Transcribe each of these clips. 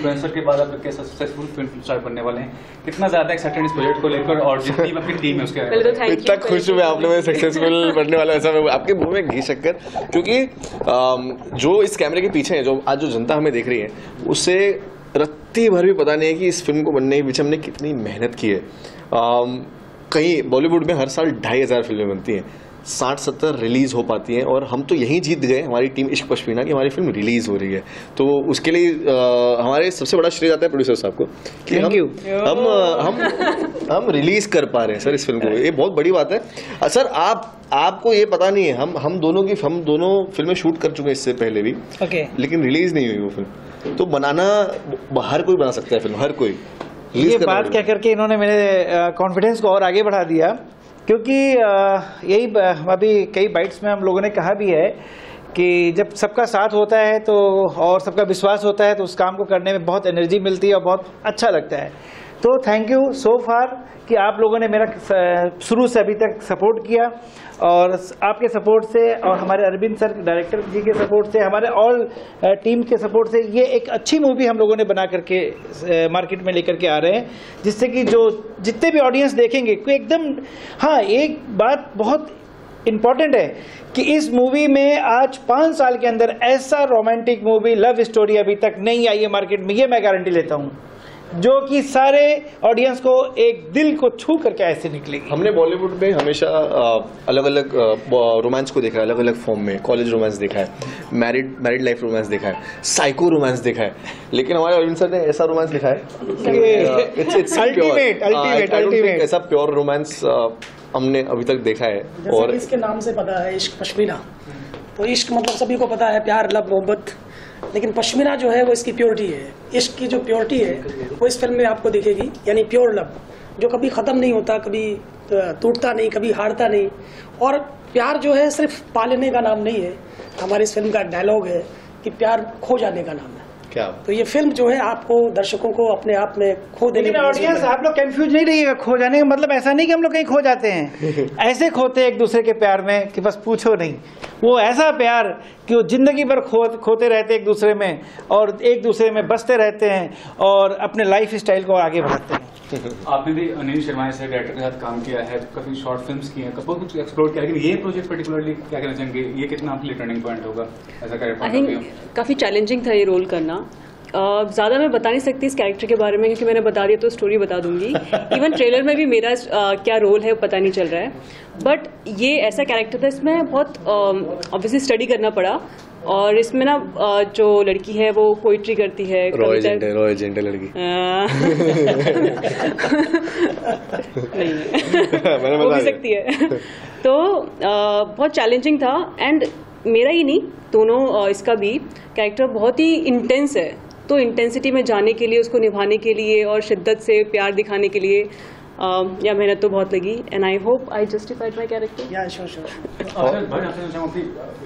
Influencer के बाद आप एक सक्सेसफुल फिल्म स्टार बनने वाले हैं, कितना ज्यादा एक्साइटेड इस प्रोजेक्ट को लेकर और जितनी आपकी टीम है उसके इतना खुश हुए आपने मैं सक्सेसफुल बनने वाला, ऐसा आपके मुंह में घी शक्कर, क्योंकि जो इस कैमरे के पीछे है, जो आज जो जनता हमें देख रही है, उससे रत्ती भर भी पता नहीं है कि इस फिल्म को बनने के पीछे हमने कितनी मेहनत की है। कहीं बॉलीवुड में हर साल 2500 फिल्में बनती हैं, 60-70 रिलीज हो पाती हैं, और हम तो यहीं जीत गए, हमारी टीम इश्क पश्मीना की, हमारी फिल्म रिलीज हो रही है। तो उसके लिए हमारे सबसे बड़ा श्रेय जाता है प्रोड्यूसर साहब को कि हम रिलीज कर पा रहे हैं सर इस फिल्म को, ये बहुत बड़ी बात है। सर आपको ये पता नहीं है, हम दोनों फिल्में शूट कर चुके हैं इससे पहले भी, लेकिन रिलीज नहीं हुई वो फिल्म। तो बनाना हर कोई बना सकता है फिल्म, हर कोई। ये बात कह करके इन्होंने मेरे कॉन्फिडेंस को और आगे बढ़ा दिया, क्योंकि यही अभी कई बाइट्स में हम लोगों ने कहा भी है कि जब सबका साथ होता है तो और सबका विश्वास होता है तो उस काम को करने में बहुत एनर्जी मिलती है और बहुत अच्छा लगता है। तो थैंक यू सो फार कि आप लोगों ने मेरा शुरू से अभी तक सपोर्ट किया, और आपके सपोर्ट से और हमारे अरविंद सर डायरेक्टर जी के सपोर्ट से, हमारे ऑल टीम के सपोर्ट से ये एक अच्छी मूवी हम लोगों ने बना करके मार्केट में लेकर के आ रहे हैं, जिससे कि जो जितने भी ऑडियंस देखेंगे कोई एकदम। हाँ, एक बात बहुत इम्पॉर्टेंट है कि इस मूवी में आज 5 साल के अंदर ऐसा रोमांटिक मूवी, लव स्टोरी अभी तक नहीं आई है मार्केट में, ये मैं गारंटी लेता हूँ, जो कि सारे ऑडियंस को एक दिल को छू करके ऐसे निकलेगी। हमने बॉलीवुड में हमेशा अलग अलग रोमांस को देखा है, अलग अलग फॉर्म में। कॉलेज रोमांस देखा है, मैरिड लाइफ रोमांस देखा है, साइको रोमांस देखा है, लेकिन हमारे अरविंद सर ने ऐसा रोमांस लिखा है, अल्टीमेट ऐसा प्योर रोमांस हमने अभी तक देखा है। और इसके नाम से पता है इश्क पश्मीना, तो इश्क मतलब सभी को पता है, प्यार, लव, मोहब्बत, लेकिन पश्मीना जो है वो इसकी प्योरिटी है। इश्क की जो प्योरिटी है वो इस फिल्म में आपको दिखेगी, यानी प्योर लव जो कभी खत्म नहीं होता, कभी टूटता नहीं, कभी हारता नहीं। और प्यार जो है सिर्फ पालने का नाम नहीं है, हमारी इस फिल्म का डायलॉग है कि प्यार खो जाने का नाम है। क्या? तो ये फिल्म जो है आपको, दर्शकों को अपने आप में खो देने की। ऑडियंस आप लोग कंफ्यूज नहीं रहिएगा, खो जाने का मतलब ऐसा नहीं कि हम लोग कहीं खो जाते हैं, ऐसे खोते हैं एक दूसरे के प्यार में कि बस पूछो नहीं। वो ऐसा प्यार कि वो जिंदगी भर खोते रहते एक दूसरे में, और एक दूसरे में बसते रहते हैं, और अपने लाइफ स्टाइल को आगे बढ़ाते हैं। आपने भी अनिल शर्मा से डायरेक्टर के साथ काम किया है, काफी शॉर्ट फिल्म्स की हैं, बहुत कुछ एक्सप्लोर किया, लेकिन ये प्रोजेक्ट पर्टिकुलरली क्या कहना चाहेंगे, ये कितना आपके लिए टर्निंग पॉइंट होगा ऐसा कैरेक्टर? आई थिंक काफी चैलेंजिंग था ये रोल करना। ज़्यादा मैं बता नहीं सकती इस कैरेक्टर के बारे में, क्योंकि मैंने बता दिया तो स्टोरी बता दूंगी। इवन ट्रेलर में भी मेरा क्या रोल है पता नहीं चल रहा है, बट ये ऐसा कैरेक्टर था, इसमें बहुत ऑब्वियसली स्टडी करना पड़ा। और इसमें ना जो लड़की है वो पोइट्री करती है, रॉय जेंटे लड़की नहीं वो भी सकती है। तो बहुत चैलेंजिंग था, एंड मेरा ही नहीं, दोनों इसका भी कैरेक्टर बहुत ही इंटेंस है। तो इंटेंसिटी में जाने के लिए, उसको निभाने के लिए और शिद्दत से प्यार दिखाने के लिए या मेहनत तो बहुत लगी, and I hope I justified my character. या श्योर।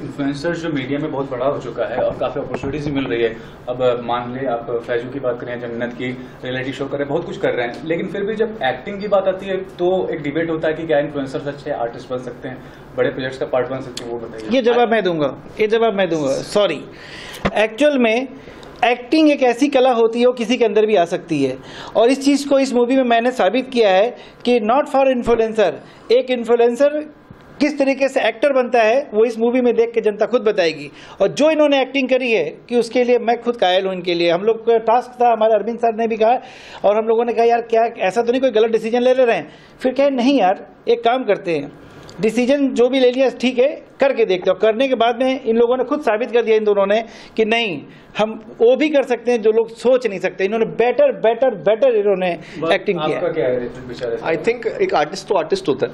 इन्फ्लुएंसर जो मीडिया में बहुत बड़ा हो चुका है और काफी अपॉर्चुनिटीज मिल रही है। अब मान ले आप फैजू की बात करें, जन्नत की, रियलिटी शो करें, बहुत कुछ कर रहे हैं, लेकिन फिर भी जब एक्टिंग की बात आती है तो एक डिबेट होता है कि क्या इन्फ्लुएंसर अच्छे आर्टिस्ट बन सकते हैं, बड़े प्रोजेक्ट्स का पार्ट बन सकते हैं, वो बताइए। ये जवाब मैं दूंगा। सॉरी, एक्चुअल में एक्टिंग एक ऐसी कला होती है, वो किसी के अंदर भी आ सकती है, और इस चीज़ को इस मूवी में मैंने साबित किया है कि नॉट फॉर इन्फ्लुएंसर, एक इन्फ्लुएंसर किस तरीके से एक्टर बनता है वो इस मूवी में देख के जनता खुद बताएगी। और जो इन्होंने एक्टिंग करी है कि उसके लिए मैं खुद कायल हूँ इनके लिए। हम लोग का टास्क था, हमारे अरविंद सर ने भी कहा, और हम लोगों ने कहा यार क्या ऐसा तो नहीं कोई गलत डिसीजन ले रहे हैं। फिर कहे नहीं यार, एक काम करते हैं, डिसीजन जो भी ले लिया ठीक है, करके देखते हो। करने के बाद में इन लोगों ने खुद साबित कर दिया, इन दोनों ने, कि नहीं हम वो भी कर सकते हैं जो लोग सोच नहीं सकते। इन्होंने बेटर इन्होंने एक्टिंग किया। आई थिंक एक आर्टिस्ट तो आर्टिस्ट होता है।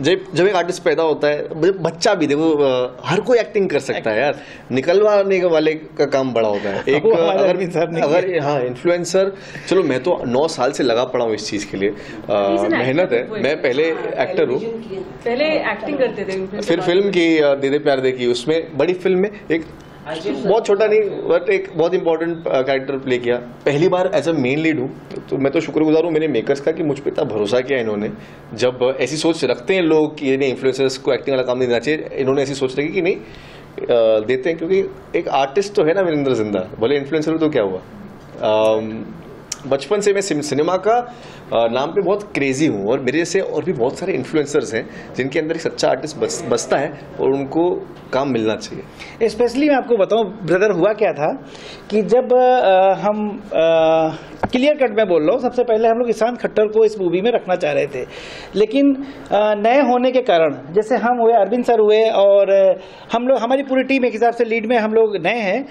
जब एक आर्टिस्ट पैदा होता है, बच्चा भी देखो, हर कोई एक्टिंग कर सकता है यार, निकलवाने वाले का काम बड़ा होता है। एक अगर हाँ इन्फ्लुएंसर, चलो मैं तो 9 साल से लगा पड़ा हूँ इस चीज के लिए, मेहनत है। मैं पहले एक्टर हूँ, पहले एक्टिंग करते थे, फिर फिल्म की दे दे प्यार दे की, उसमें बड़ी फिल्म में एक बहुत छोटा नहीं बट एक बहुत इंपॉर्टेंट कैरेक्टर प्ले किया, पहली बार एज अ मेन लीड हूँ। तो मैं तो शुक्रगुजार हूँ मेरे मेकर्स का कि मुझ पर इतना भरोसा किया इन्होंने। जब ऐसी सोच रखते हैं लोग कि नहीं इन्फ्लुएंसर्स को एक्टिंग वाला काम नहीं देना चाहिए, इन्होंने ऐसी सोच रखी कि नहीं देते हैं, क्योंकि एक आर्टिस्ट तो है ना वीरेंद्र जिंदा, भले इन्फ्लुएंसर हो तो क्या हुआ। बचपन से मैं सिनेमा का नाम पे बहुत क्रेजी हूँ, और मेरे जैसे और भी बहुत सारे इन्फ्लुएंसर्स हैं जिनके अंदर एक सच्चा आर्टिस्ट बसता है और उनको काम मिलना चाहिए। स्पेशली मैं आपको बताऊं ब्रदर, हुआ क्या था कि जब हम क्लियर कट में बोल रहा हूँ, सबसे पहले हम लोग ईशान खट्टर को इस मूवी में रखना चाह रहे थे, लेकिन नए होने के कारण, जैसे हम हुए, अरविंद सर हुए, और हम लोग, हमारी पूरी टीम एक हिसाब से लीड में हम लोग नए हैं,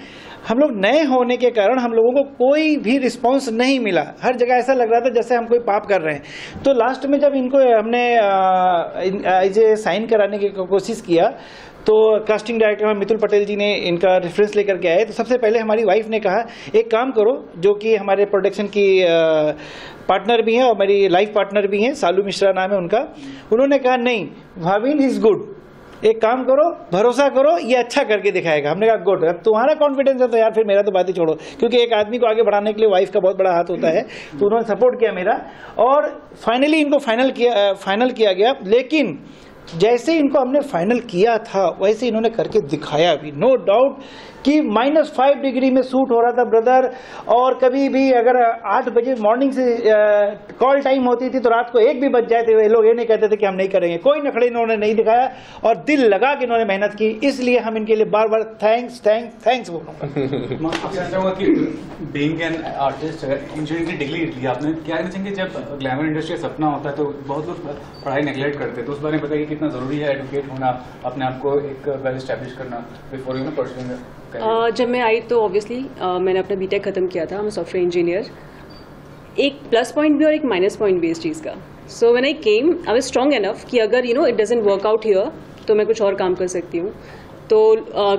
हम लोग नए होने के कारण हम लोगों को कोई भी रिस्पांस नहीं मिला। हर जगह ऐसा लग रहा था जैसे हम कोई पाप कर रहे हैं। तो लास्ट में जब इनको हमने इसे साइन कराने की कोशिश किया, तो कास्टिंग डायरेक्टर मितुल पटेल जी ने इनका रेफरेंस लेकर के आए। तो सबसे पहले हमारी वाइफ ने कहा एक काम करो, जो कि हमारे प्रोडक्शन की पार्टनर भी हैं और मेरी लाइफ पार्टनर भी हैं, सालू मिश्रा नाम है उनका। उन्होंने कहा नहीं भाविन इज गुड, एक काम करो, भरोसा करो, ये अच्छा करके दिखाएगा। हमने कहा गुड, अब तुम्हारा कॉन्फिडेंस है तो यार फिर मेरा तो बात ही छोड़ो, क्योंकि एक आदमी को आगे बढ़ाने के लिए वाइफ का बहुत बड़ा हाथ होता है। तो उन्होंने सपोर्ट किया मेरा, और फाइनली इनको फाइनल किया गया। लेकिन जैसे इनको हमने फाइनल किया था वैसे इन्होंने करके दिखाया भी, नो डाउट कि -5 डिग्री में शूट हो रहा था ब्रदर। और कभी भी अगर 8 बजे मॉर्निंग से कॉल टाइम होती थी तो रात को 1 भी बज जाए थे, लोग ये नहीं कहते थे कि हम नहीं करेंगे। कोई नखड़े इन्होंने नहीं दिखाया और दिल लगा के इन्होंने मेहनत की, इसलिए हम इनके लिए बार बार थैंक्स बोलूँगा। आपसे चाहूँगा कि बीइंग एन आर्टिस्ट, इंजीनियरिंग की डिग्री ली आपने, क्या कहना चाहेंगे जब ग्लैमर इंडस्ट्री का सपना होता है तो बहुत लोग पढ़ाई नेग्लेक्ट करते हैं, तो उस बारे में बताइए कितना जरूरी है एडुकेट होना, अपने आप को एक वेल एस्टैब्लिश करना बिफोर यू नो परस्यूइंग। जब मैं आई तो ऑब्वियसली मैंने अपना बीटेक खत्म किया था, मैं सॉफ्टवेयर इंजीनियर। एक प्लस पॉइंट भी और एक माइनस पॉइंट भी इस चीज़ का। So when I came I was strong enough कि अगर you know it doesn't work out here तो मैं कुछ और काम कर सकती हूँ। तो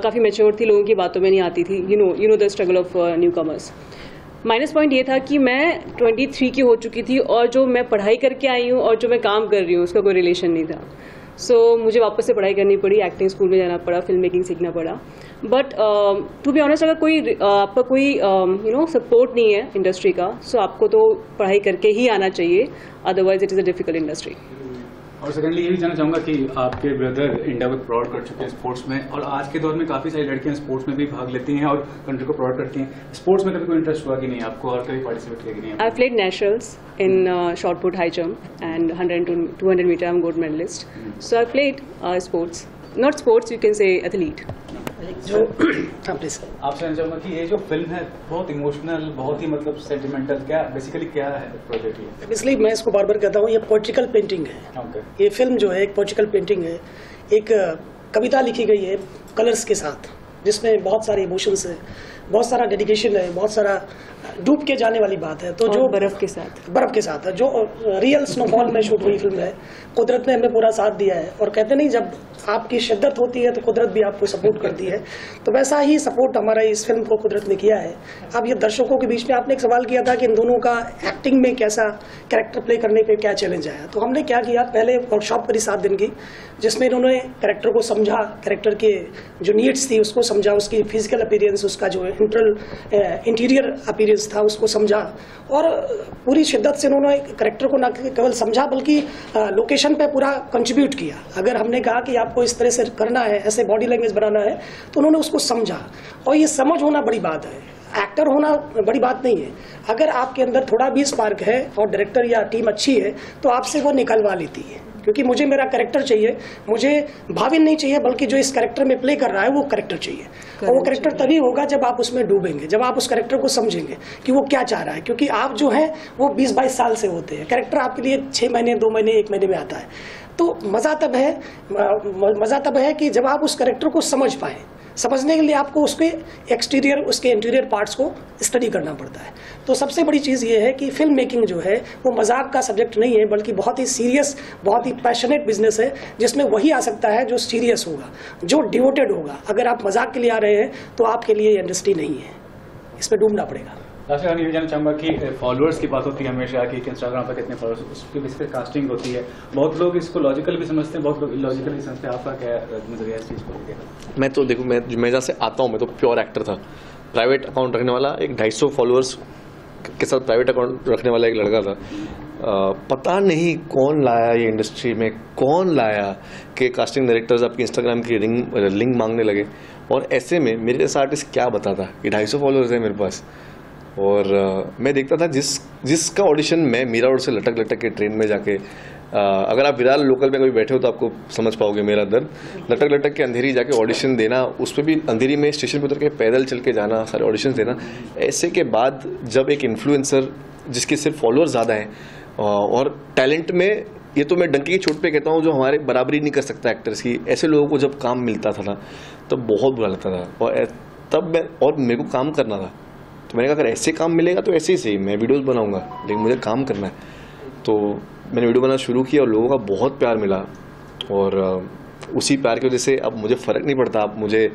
काफ़ी मैच्योर थी, लोगों की बातों में नहीं आती थी, you know the struggle of new commerce. Minus point ये था कि मैं 23 की हो चुकी थी और जो मैं पढ़ाई करके आई हूँ और जो मैं काम कर रही हूँ उसका कोई रिलेशन नहीं था। सो मुझे वापस से पढ़ाई करनी पड़ी, एक्टिंग स्कूल में जाना पड़ा, फिल्म मेकिंग सीखना पड़ा। बट टू बी ऑनेस्ट, अगर कोई आपका कोई यू नो सपोर्ट नहीं है इंडस्ट्री का, सो आपको तो पढ़ाई करके ही आना चाहिए, otherwise it is a difficult industry. और सेकेंडली ये भी जानना चाहूंगा कि आपके ब्रदर इंडिया को प्राउड कर चुके हैं स्पोर्ट्स में, और आज के दौर में काफी सारी लड़कियां स्पोर्ट्स में भी भाग लेती हैं और कंट्री को प्राउड करती हैं। स्पोर्ट्स में कभी कोई इंटरेस्ट हुआ कि नहीं आपको, और कभी पार्टिसिपेट किया कि नहीं? I played nationals in shot put, high jump and 100 and 200 metre. I am gold medalist. So I played sports, not sports, you can say athlete. जो प्लीज आपसे जानना चाहूंगा कि ये जो फिल्म है बहुत इमोशनल, बहुत ही मतलब सेंटिमेंटल, क्या बेसिकली क्या है प्रोजेक्ट ये? इसलिए मैं इसको बार बार कहता हूँ, ये पोलिटिकल पेंटिंग है। ओके। ये फिल्म जो है एक पोलिटिकल पेंटिंग है, एक कविता लिखी गई है कलर्स के साथ, जिसमें बहुत सारे इमोशंस है, बहुत सारा डेडिकेशन है, बहुत सारा डूब के जाने वाली बात है। तो जो बर्फ के साथ है, जो रियल स्नोफॉल में शूट हुई फिल्म है, कुदरत ने हमें पूरा साथ दिया है। और कहते नहीं, जब आपकी शिद्दत होती है तो कुदरत भी आपको सपोर्ट करती है, तो वैसा ही सपोर्ट हमारा इस फिल्म को कुदरत ने किया है। अब ये दर्शकों के बीच में आपने एक सवाल किया था कि इन दोनों का एक्टिंग में कैसा, कैरेक्टर प्ले करने पे क्या चैलेंज आया। तो हमने क्या किया, पहले वर्कशॉप करी 7 दिन की, जिसमें इन्होंने कैरेक्टर को समझा, कैरेक्टर के जो नीड्स थी उसको समझा, उसकी फिजिकल अपीयरेंस, उसका जो इंटीरियर अपीयरेंस था उसको समझा, और पूरी शिद्दत से उन्होंने कैरेक्टर को न केवल समझा बल्कि लोकेशन पे पूरा कंट्रीब्यूट किया। अगर हमने कहा कि आपको इस तरह से करना है, ऐसे बॉडी लैंग्वेज बनाना है, तो उन्होंने उसको समझा। और ये समझ होना बड़ी बात है, एक्टर होना बड़ी बात नहीं है। अगर आपके अंदर थोड़ा भी स्पार्क है और डायरेक्टर या टीम अच्छी है तो आपसे वो निकलवा लेती है। क्योंकि मुझे मेरा कैरेक्टर चाहिए, मुझे भाविन नहीं चाहिए, बल्कि जो इस कैरेक्टर में प्ले कर रहा है वो कैरेक्टर चाहिए। और वो कैरेक्टर तभी होगा जब आप उसमें डूबेंगे, जब आप उस कैरेक्टर को समझेंगे कि वो क्या चाह रहा है। क्योंकि आप जो हैं वो 20-22 साल से होते हैं, कैरेक्टर आपके लिए 6 महीने, 2 महीने, 1 महीने में आता है। तो मज़ा तब है कि जब आप उस कैरेक्टर को समझ पाएँ। समझने के लिए आपको उसके एक्सटीरियर, उसके इंटीरियर पार्ट्स को स्टडी करना पड़ता है। तो सबसे बड़ी चीज़ ये है कि फिल्म मेकिंग जो है वो मजाक का सब्जेक्ट नहीं है, बल्कि बहुत ही सीरियस, बहुत ही पैशनेट बिजनेस है, जिसमें वही आ सकता है जो सीरियस होगा, जो डिवोटेड होगा। अगर आप मजाक के लिए आ रहे हैं तो आपके लिए इंडस्ट्री नहीं है, इसमें डूबना पड़ेगा। लास्ट में ये जानना चाहूँगा कि फॉलोअर्स की बात होती है हमेशा कि इंस्टाग्राम पर कितने फॉलोअर्स, उसके बेसिस पे कास्टिंग होती है। बहुत लोग इसको लॉजिकल भी समझते हैं, बहुत लोग इलॉजिकल भी समझते हैं। आपका क्या नजरिया इस चीज़ को लेकर? मैं तो देखो, मैं जहाँ से आता हूँ, मैं तो प्योर एक्टर था। प्राइवेट अकाउंट रखने वाला, एक 250 फॉलोअर्स के साथ प्राइवेट अकाउंट रखने वाला एक लड़का था। पता नहीं कौन लाया ये इंडस्ट्री में, कौन लाया कि कास्टिंग डायरेक्टर्स आपकी इंस्टाग्राम की लिंक मांगने लगे। और ऐसे में मेरे जैसा आर्टिस्ट क्या बताता कि 250 फॉलोअर्स है मेरे पास, और मैं देखता था जिसका ऑडिशन मैं मीरा रोड से लटक लटक के ट्रेन में जाके, अगर आप विरार लोकल में कभी बैठे हो तो आपको समझ पाओगे मेरा दर्द, लटक लटक के अंधेरी जाके ऑडिशन देना, उस पर भी अंधेरी में स्टेशन पर उतर के पैदल चल के जाना, सारे ऑडिशन देना। ऐसे के बाद जब एक इन्फ्लुएंसर जिसके सिर्फ फॉलोअर्स ज़्यादा हैं और टैलेंट में, ये तो मैं डंकी की चोट पे कहता हूँ, जो हमारे बराबरी नहीं कर सकता एक्टर्स की, ऐसे लोगों को जब काम मिलता था ना तब बहुत बुरा लगता था। और तब मेरे को काम करना था, तो मैंने कहा अगर ऐसे काम मिलेगा तो ऐसे ही सही, मैं वीडियोस बनाऊंगा, लेकिन मुझे काम करना है। तो मैंने वीडियो बनाना शुरू किया और लोगों का बहुत प्यार मिला, और उसी प्यार की वजह से अब मुझे फ़र्क नहीं पड़ता आप मुझे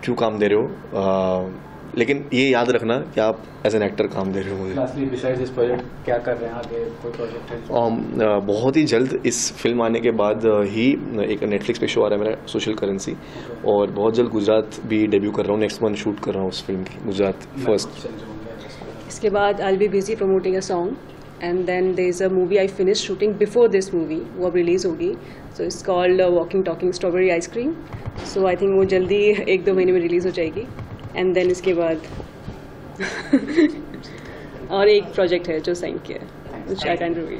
क्यों काम दे रहे हो, लेकिन ये याद रखना कि आप एज एन एक्टर काम दे रहे हो मुझे। लास्टली बिसाइड्स दिस प्रोजेक्ट क्या कर रहे हैं आगे, कोई प्रोजेक्ट है? बहुत ही जल्द इस फिल्म आने के बाद ही एक नेटफ्लिक्स पे शो आ रहा है मेरा, सोशल करेंसी, और बहुत जल्द गुजरात भी डेब्यू कर रहा हूँ, नेक्स्ट मंथ शूट कर रहा हूँ उस फिल्म की, गुजरात फर्स्ट। इसके बाद I will be busy promoting a song, and then there is a movie I finish shooting before this movie, वो अब रिलीज होगी। So it's called walking talking strawberry ice cream. So I think वो जल्दी 1-2 महीने में release हो जाएगी। And then इसके बाद और एक प्रोजेक्ट है जो साइन किया है, व्हिच आई कैन रिवील।